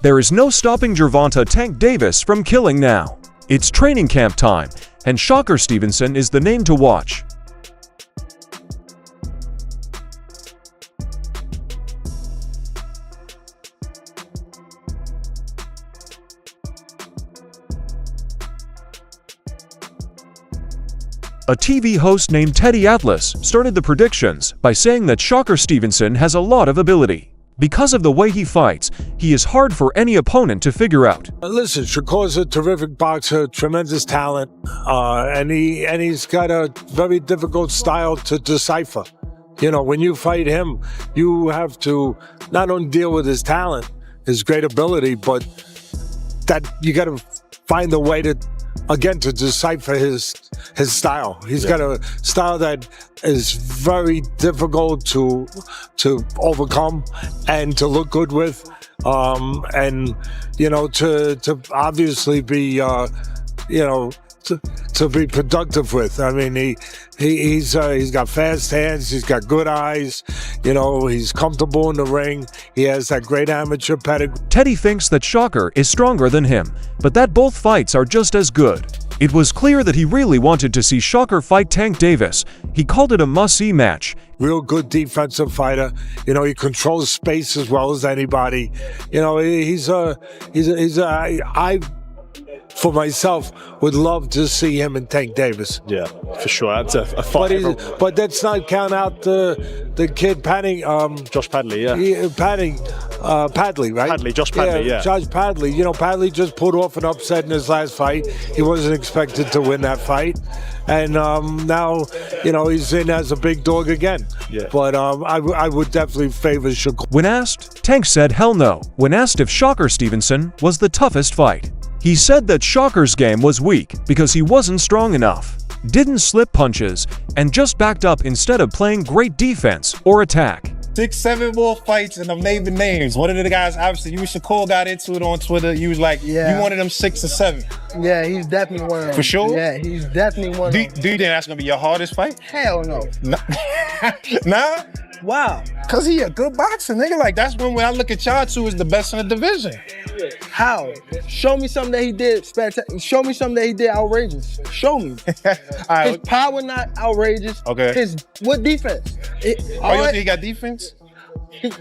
There is no stopping Gervonta "Tank" Davis from killing now. It's training camp time, and Shakur Stevenson is the name to watch. A TV host named Teddy Atlas started the predictions by saying that Shakur Stevenson has a lot of ability. Because of the way he fights, he is hard for any opponent to figure out. Listen, Shakur's a terrific boxer, tremendous talent, and he's got a very difficult style to decipher. You know, when you fight him, you have to not only deal with his talent, his great ability, but that you got to find a way to, again, to decipher his style. He's got a style that is very difficult to overcome and to look good with, and you know, to obviously be to be productive with. I mean, he's got fast hands, he's got good eyes, you know, he's comfortable in the ring, he has that great amateur pedigree. Teddy thinks that Shakur is stronger than him, but that both fights are just as good. It was clear that he really wanted to see Shakur fight Tank Davis. He called it a must-see match. Real good defensive fighter. You know, he controls space as well as anybody. You know, I for myself would love to see him and Tank Davis. Yeah, for sure. That's a fight. But let's not count out the kid Josh Padley, Padley, right? Josh Padley, yeah. Josh Padley. You know, Padley just put off an upset in his last fight. He wasn't expected to win that fight. And now, you know, he's in as a big dog again. Yeah. But I would definitely favor Shakur. When asked, Tank said hell no. When asked if Shakur Stevenson was the toughest fight, he said that Shakur's game was weak because he wasn't strong enough, didn't slip punches, and just backed up instead of playing great defense or attack. 6-7 more fights, and I'm naming names. One of the guys, obviously, you and Shakur got into it on Twitter. You was like, you wanted them 6 or 7. Yeah, he's definitely one of them. For sure? Yeah, he's definitely one of them. Do you think that's going to be your hardest fight? Hell no. Nah? Wow. Because he a good boxer, nigga. Like, that's when I look at y'all two as the best in the division. How? Show me something that he did spectacular. Show me something that he did outrageous. Show me. Right. His power not outrageous. Okay. What defense? You think he got defense?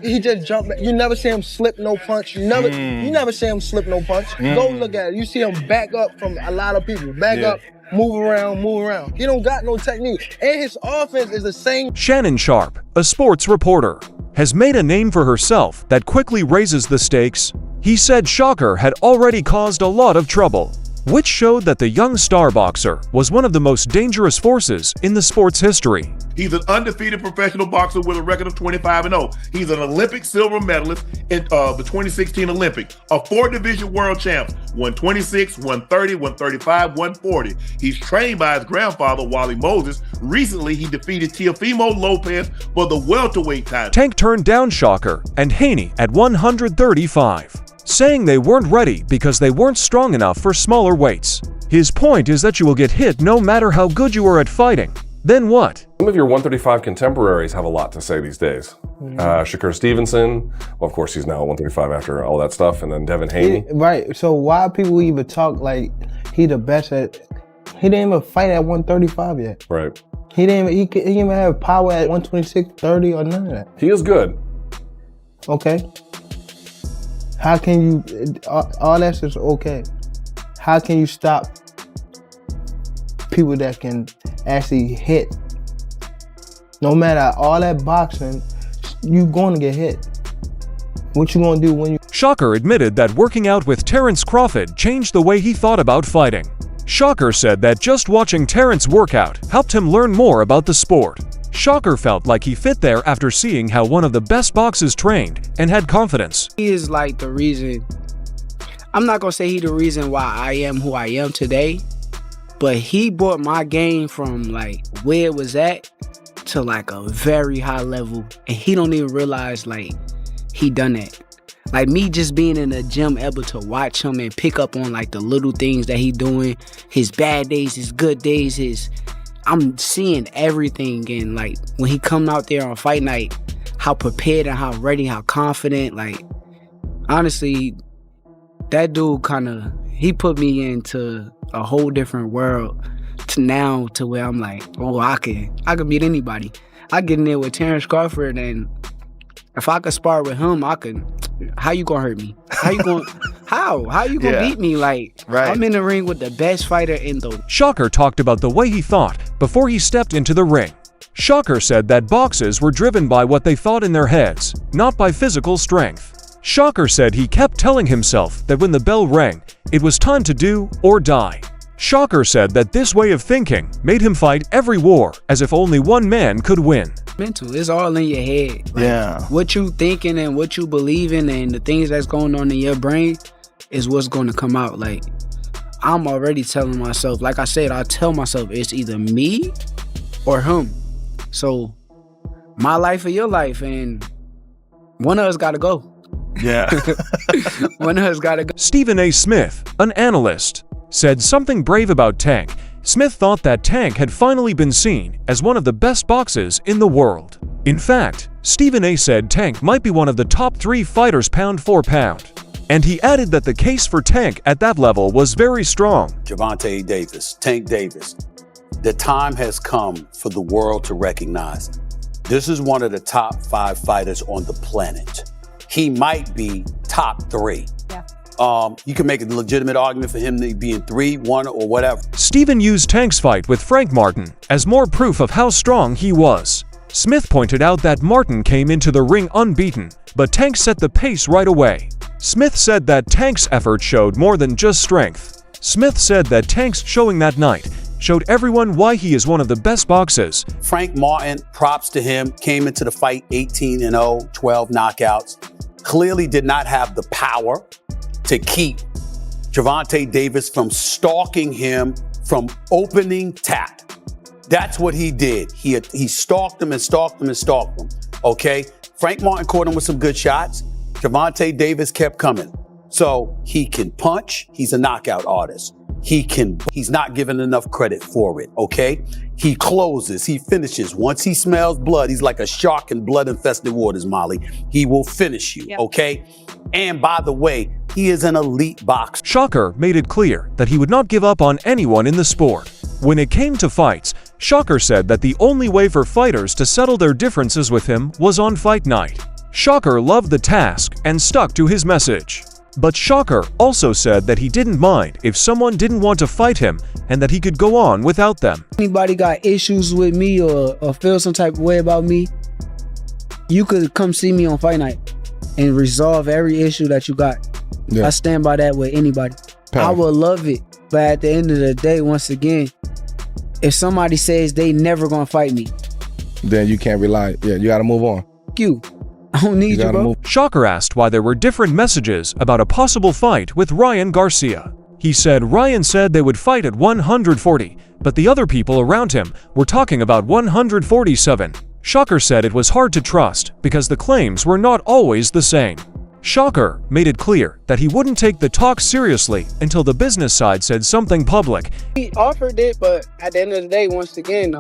He just jumped back. You never see him slip no punch. You never see him slip no punch. Go look at it. You see him back up from a lot of people. Back up, move around. He don't got no technique. And his offense is the same. Shannon Sharp, a sports reporter, has made a name for herself that quickly raises the stakes. He said Shakur had already caused a lot of trouble, which showed that the young star boxer was one of the most dangerous forces in the sport's history. He's an undefeated professional boxer with a record of 25-0. He's an Olympic silver medalist in the 2016 Olympics, a 4-division world champ, 126, 130, 135, 140. He's trained by his grandfather, Wally Moses. Recently, he defeated Teofimo Lopez for the welterweight title. Tank turned down Shakur and Haney at 135. Saying they weren't ready because they weren't strong enough for smaller weights. His point is that you will get hit no matter how good you are at fighting. Then what? Some of your 135 contemporaries have a lot to say these days. Shakur Stevenson, well, of course he's now 135 after all that stuff, and then Devin Haney. Right, so why people even talk like he the best at, he didn't even fight at 135 yet. Right. He didn't even have power at 126, 30 or none of that. He is good. Okay. How can you, all that's just okay. How can you stop people that can actually hit? No matter all that boxing, you gonna get hit. What you gonna do when you... Shakur admitted that working out with Terrence Crawford changed the way he thought about fighting. Shakur said that just watching Terrence work out helped him learn more about the sport. Shakur felt like he fit there after seeing how one of the best boxers trained and had confidence. He is like the reason, I'm not gonna say he the reason why I am who I am today, but he brought my game from like where it was at to like a very high level, and he don't even realize like he done that. Like me just being in the gym, able to watch him and pick up on like the little things that he doing, his bad days, his good days, I'm seeing everything. And like when he come out there on fight night, how prepared and how ready, how confident, like honestly, that dude he put me into a whole different world to where I'm like, oh, I could beat anybody. I get in there with Terrence Crawford, and if I could spar with him, how you gonna hurt me? How you gonna beat me? Like, I'm in the ring with the best fighter in the... Shakur talked about the way he thought before he stepped into the ring. Shakur said that boxers were driven by what they thought in their heads, not by physical strength. Shakur said he kept telling himself that when the bell rang, it was time to do or die. Shakur said that this way of thinking made him fight every war as if only one man could win. Mental, it's all in your head. Like, what you thinking and what you believing and the things that's going on in your brain is what's going to come out. Like, I'm already telling myself, like I said, I tell myself it's either me or him. So, my life or your life, and one of us got to go. Yeah. One of us got to go. Stephen A. Smith, an analyst, said something brave about Tank. Smith thought that Tank had finally been seen as one of the best boxers in the world. In fact, Stephen A. said Tank might be one of the top 3 fighters pound for pound. And he added that the case for Tank at that level was very strong. Gervonta Davis, Tank Davis. The time has come for the world to recognize this is one of the top 5 fighters on the planet. He might be top 3. You can make a legitimate argument for him to be in 3, 1, or whatever. Stephen used Tank's fight with Frank Martin as more proof of how strong he was. Smith pointed out that Martin came into the ring unbeaten, but Tank set the pace right away. Smith said that Tank's effort showed more than just strength. Smith said that Tank's showing that night showed everyone why he is one of the best boxers. Frank Martin, props to him, came into the fight 18-0, 12 knockouts. Clearly did not have the power to keep Gervonta Davis from stalking him from opening tap. That's what he did. He stalked him and stalked him and stalked him, okay? Frank Martin caught him with some good shots. Gervonta Davis kept coming. So he can punch. He's a knockout artist. He's not given enough credit for it, okay? He closes, he finishes. Once he smells blood, he's like a shark in blood-infested waters, Molly. He will finish you, okay? And by the way, he is an elite boxer. Shakur made it clear that he would not give up on anyone in the sport. When it came to fights, Shakur said that the only way for fighters to settle their differences with him was on fight night. Shakur loved the task and stuck to his message. But Shakur also said that he didn't mind if someone didn't want to fight him and that he could go on without them. Anybody got issues with me or feel some type of way about me, you could come see me on fight night and resolve every issue that you got. I stand by that with anybody. I would love it. But at the end of the day, once again, if somebody says they never gonna fight me, then you can't rely. Yeah, you gotta move on. You. I don't need you, bro. Shakur asked why there were different messages about a possible fight with Ryan Garcia. He said Ryan said they would fight at 140, but the other people around him were talking about 147. Shakur said it was hard to trust because the claims were not always the same. Shakur made it clear that he wouldn't take the talk seriously until the business side said something public. He offered it, but at the end of the day, once again,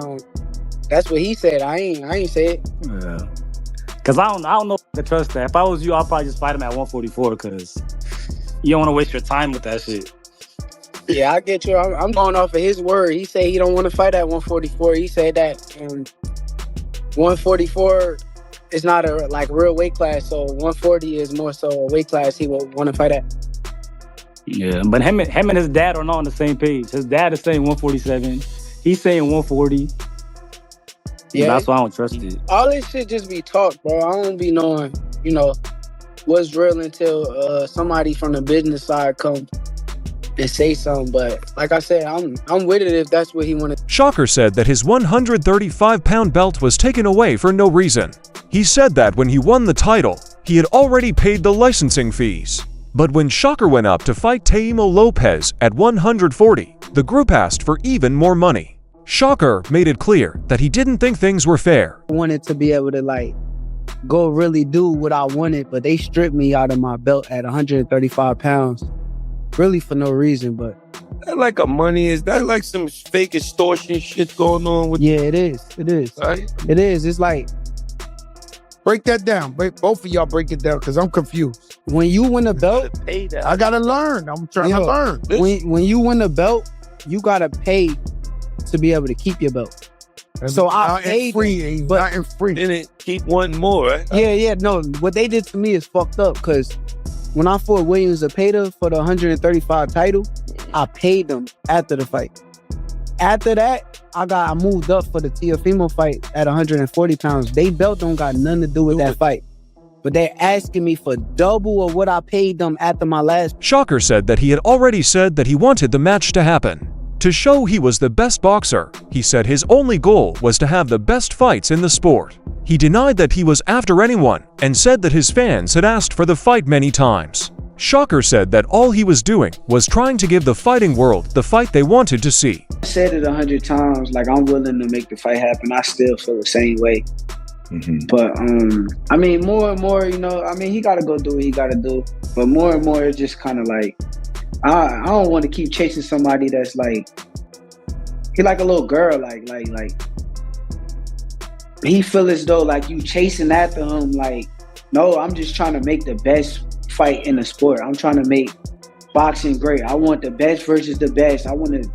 that's what he said. I ain't say it. Yeah. Cause I don't know if I could trust that. If I was you, I'll probably just fight him at 144 because you don't want to waste your time with that shit. Yeah, I get you. I'm going off of his word. He said he don't want to fight at 144. He said that 144 is not a real weight class, so 140 is more so a weight class he would want to fight at. Yeah, but him and his dad are not on the same page. His dad is saying 147. He's saying 140. Yeah, that's why I don't trust it. All this shit just be talk, bro. I don't be knowing, what's real until somebody from the business side comes and say something. But like I said, I'm with it if that's what he wanted. Shakur said that his 135-pound belt was taken away for no reason. He said that when he won the title, he had already paid the licensing fees. But when Shakur went up to fight Teimo Lopez at 140, the group asked for even more money. Shakur made it clear that he didn't think things were fair. I wanted to be able to go really do what I wanted, but they stripped me out of my belt at 135 pounds. Really for no reason, but... That like a money, is that like some fake extortion shit going on with... Yeah, it is. It is. Right? It is. It's like... Break that down. Both of y'all break it down because I'm confused. when you win a belt, I gotta learn. I'm trying to learn. When you win a belt, you gotta pay to be able to keep your belt. So I paid free, but not in free. Then it keep wanting more. Right? Yeah. No, what they did to me is fucked up. Cause when I fought Williams Zepeda for the 135 title, I paid them after the fight. After that, I moved up for the Teofimo fight at 140 pounds. They belt don't got nothing to do with that fight. But they're asking me for double of what I paid them after my last. Shakur said that he had already said that he wanted the match to happen. To show he was the best boxer, he said his only goal was to have the best fights in the sport. He denied that he was after anyone and said that his fans had asked for the fight many times. Shakur said that all he was doing was trying to give the fighting world the fight they wanted to see. I said it 100 times, like I'm willing to make the fight happen. I still feel the same way. But I mean, more and more, you know, I mean, he got to go do what he got to do. But more and more, it's just kind of like, I don't want to keep chasing somebody that's like, he like a little girl, like he feel as though like you chasing after him. Like, no, I'm just trying to make the best fight in the sport. I'm trying to make boxing great. I want the best versus the best. I want to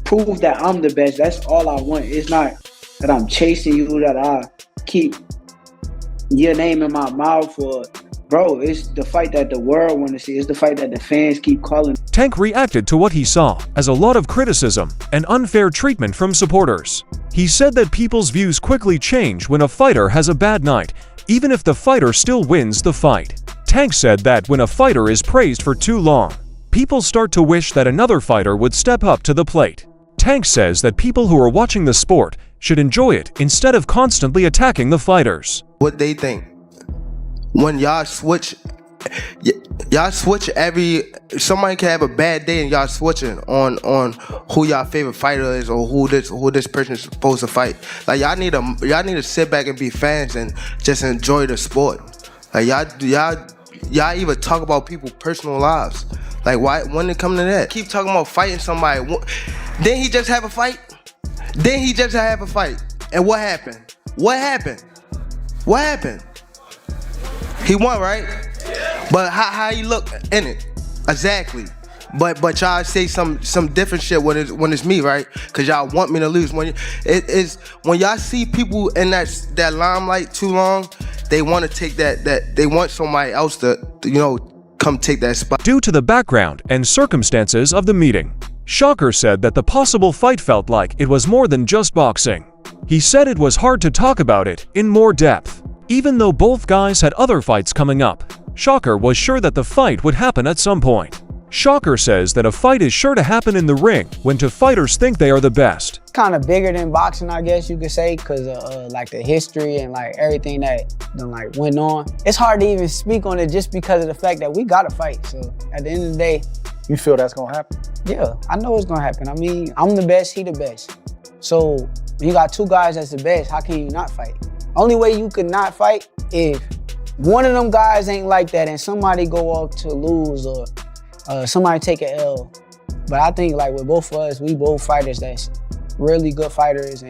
prove that I'm the best. That's all I want. It's not that I'm chasing you, that I keep your name in my mouth, or bro, it's the fight that the world want to see. It's the fight that the fans keep calling. Tank reacted to what he saw as a lot of criticism and unfair treatment from supporters. He said that people's views quickly change when a fighter has a bad night, even if the fighter still wins the fight. Tank said that when a fighter is praised for too long, people start to wish that another fighter would step up to the plate. Tank says that people who are watching the sport should enjoy it instead of constantly attacking the fighters. What they think. When y'all switch somebody can have a bad day and y'all switching on who y'all favorite fighter is or who this person is supposed to fight. Like y'all need to sit back and be fans and just enjoy the sport. Like y'all even talk about people's personal lives. Like why when it come to that? Keep talking about fighting somebody. Didn't he just have a fight? And what happened? He won, right? But how he look in it? Exactly. But y'all say some different shit when it's me, right? Cause y'all want me to lose. When y'all see people in that limelight too long, they want to take that they want somebody else to come take that spot. Due to the background and circumstances of the meeting, Shakur said that the possible fight felt like it was more than just boxing. He said it was hard to talk about it in more depth. Even though both guys had other fights coming up, Shakur was sure that the fight would happen at some point. Shakur says that a fight is sure to happen in the ring when two fighters think they are the best. Kind of bigger than boxing, I guess you could say, because like the history and like everything that went on. It's hard to even speak on it just because of the fact that we got to fight. So at the end of the day, you feel that's gonna happen? Yeah, I know it's gonna happen. I mean, I'm the best, he the best. So when you got two guys that's the best, how can you not fight? Only way you could not fight if one of them guys ain't like that and somebody go off to lose or somebody take an L. But I think like with both of us, we both fighters that's really good fighters.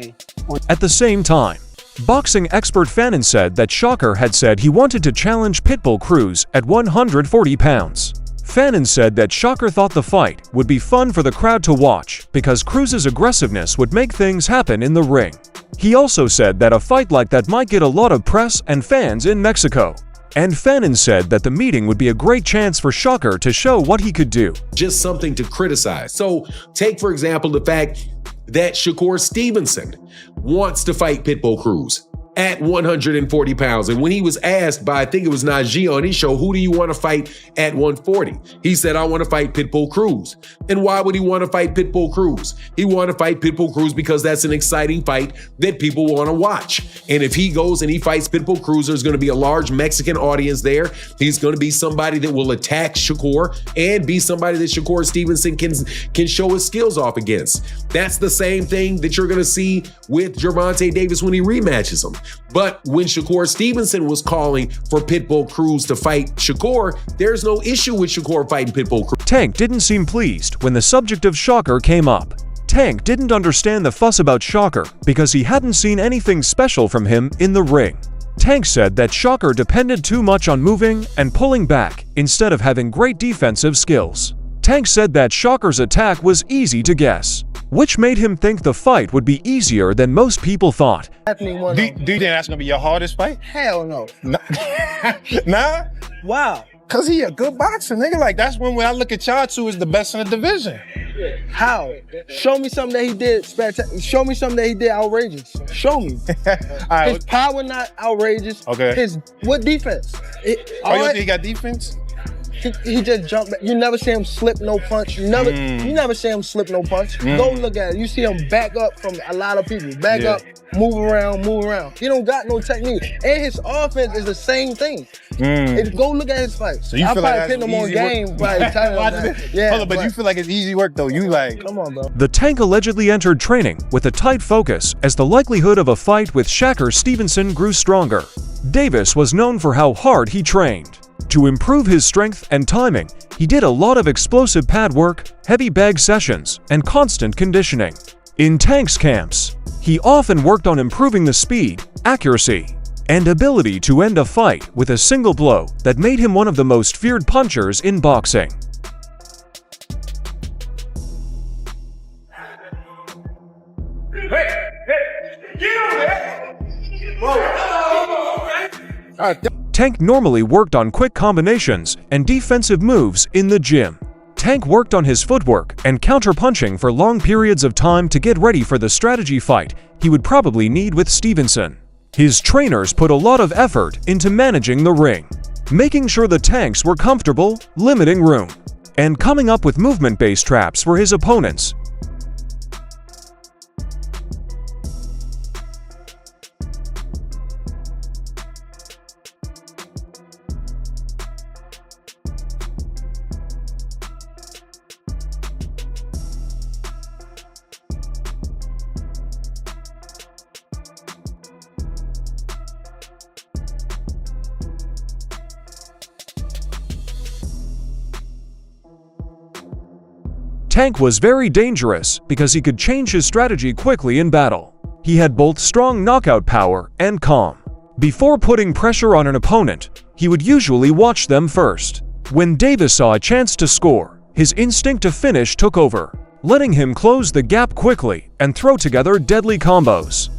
At the same time, boxing expert Fannin said that Shakur had said he wanted to challenge Pitbull Cruz at 140 pounds. Fannin said that Shakur thought the fight would be fun for the crowd to watch because Cruz's aggressiveness would make things happen in the ring. He also said that a fight like that might get a lot of press and fans in Mexico. And Fannin said that the meeting would be a great chance for Shakur to show what he could do. Just something to criticize. So take, for example, the fact that Shakur Stevenson wants to fight Pitbull Cruz at 140 pounds. And when he was asked by, I think it was Najee on his show, who do you want to fight at 140? He said, I want to fight Pitbull Cruz. And why would he want to fight Pitbull Cruz? He wanted to fight Pitbull Cruz because that's an exciting fight that people want to watch. And if he goes and he fights Pitbull Cruz, there's going to be a large Mexican audience there. He's going to be somebody that will attack Shakur and be somebody that Shakur Stevenson can show his skills off against. That's the same thing that you're going to see with Gervonta Davis when he rematches him. But when Shakur Stevenson was calling for Pitbull Cruz to fight Shakur, there's no issue with Shakur fighting Pitbull Cruz. Tank didn't seem pleased when the subject of Shakur came up. Tank didn't understand the fuss about Shakur because he hadn't seen anything special from him in the ring. Tank said that Shakur depended too much on moving and pulling back instead of having great defensive skills. Tank said that Shakur's attack was easy to guess, which made him think the fight would be easier than most people thought. Do you think that's gonna be your hardest fight? Hell no. Nah? Wow. Cause he a good boxer, nigga. Like that's when I look at y'all two as the best in the division. How? Show me something that he did spectacular. Show me something that he did outrageous. Show me. Right, his power not outrageous. Okay. What defense? You think he got defense? He just jumped back. You never see him slip no punch. You never see him slip no punch. Go look at it. You see him back up from a lot of people. Back up, move around. He don't got no technique. And his offense is the same thing. Go look at his fight. So you feel like that's him on game by Hold on, but you feel like it's easy work though. You like, come on, bro. The Tank allegedly entered training with a tight focus as the likelihood of a fight with Shakur Stevenson grew stronger. Davis was known for how hard he trained. To improve his strength and timing, he did a lot of explosive pad work, heavy bag sessions, and constant conditioning. In Tank's camps, he often worked on improving the speed, accuracy, and ability to end a fight with a single blow that made him one of the most feared punchers in boxing. Tank normally worked on quick combinations and defensive moves in the gym. Tank worked on his footwork and counter-punching for long periods of time to get ready for the strategy fight he would probably need with Stevenson. His trainers put a lot of effort into managing the ring, making sure the Tanks were comfortable, limiting room, and coming up with movement-based traps for his opponents. Tank was very dangerous because he could change his strategy quickly in battle. He had both strong knockout power and calm. Before putting pressure on an opponent, he would usually watch them first. When Davis saw a chance to score, his instinct to finish took over, letting him close the gap quickly and throw together deadly combos.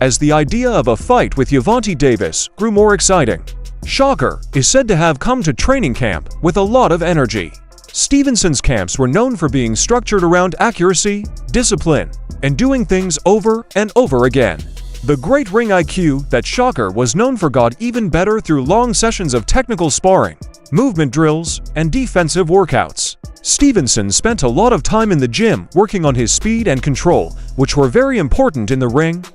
As the idea of a fight with Gervonta Davis grew more exciting, Shakur is said to have come to training camp with a lot of energy. Stevenson's camps were known for being structured around accuracy, discipline, and doing things over and over again. The great ring IQ that Shakur was known for got even better through long sessions of technical sparring, movement drills, and defensive workouts. Stevenson spent a lot of time in the gym working on his speed and control, which were very important in the ring.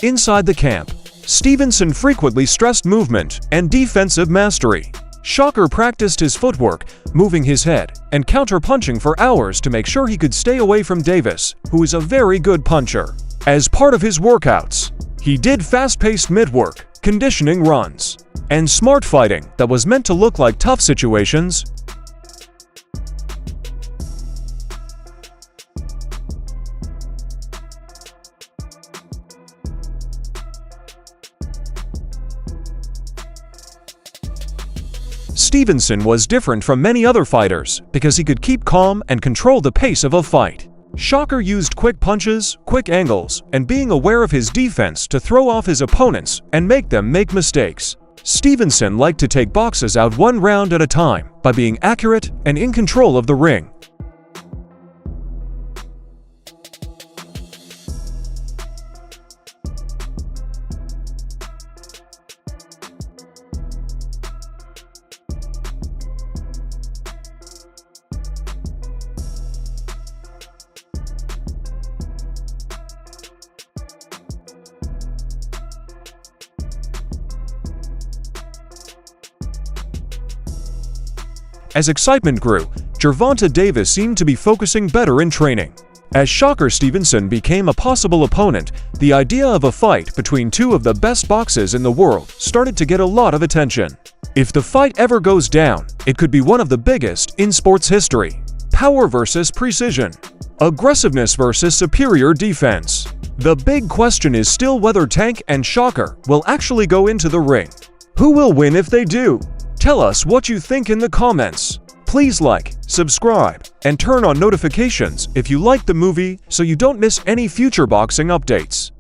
Inside the camp, Stevenson frequently stressed movement and defensive mastery. Shakur practiced his footwork, moving his head, and counter-punching for hours to make sure he could stay away from Davis, who is a very good puncher. As part of his workouts, he did fast-paced mid-work, conditioning runs, and smart fighting that was meant to look like tough situations. Stevenson was different from many other fighters because he could keep calm and control the pace of a fight. Shakur used quick punches, quick angles, and being aware of his defense to throw off his opponents and make them make mistakes. Stevenson liked to take boxers out one round at a time by being accurate and in control of the ring. As excitement grew, Gervonta Davis seemed to be focusing better in training. As Shakur Stevenson became a possible opponent, the idea of a fight between two of the best boxers in the world started to get a lot of attention. If the fight ever goes down, it could be one of the biggest in sports history. Power versus precision. Aggressiveness versus superior defense. The big question is still whether Tank and Shakur will actually go into the ring. Who will win if they do? Tell us what you think in the comments. Please like, subscribe, and turn on notifications if you like the movie so you don't miss any future boxing updates.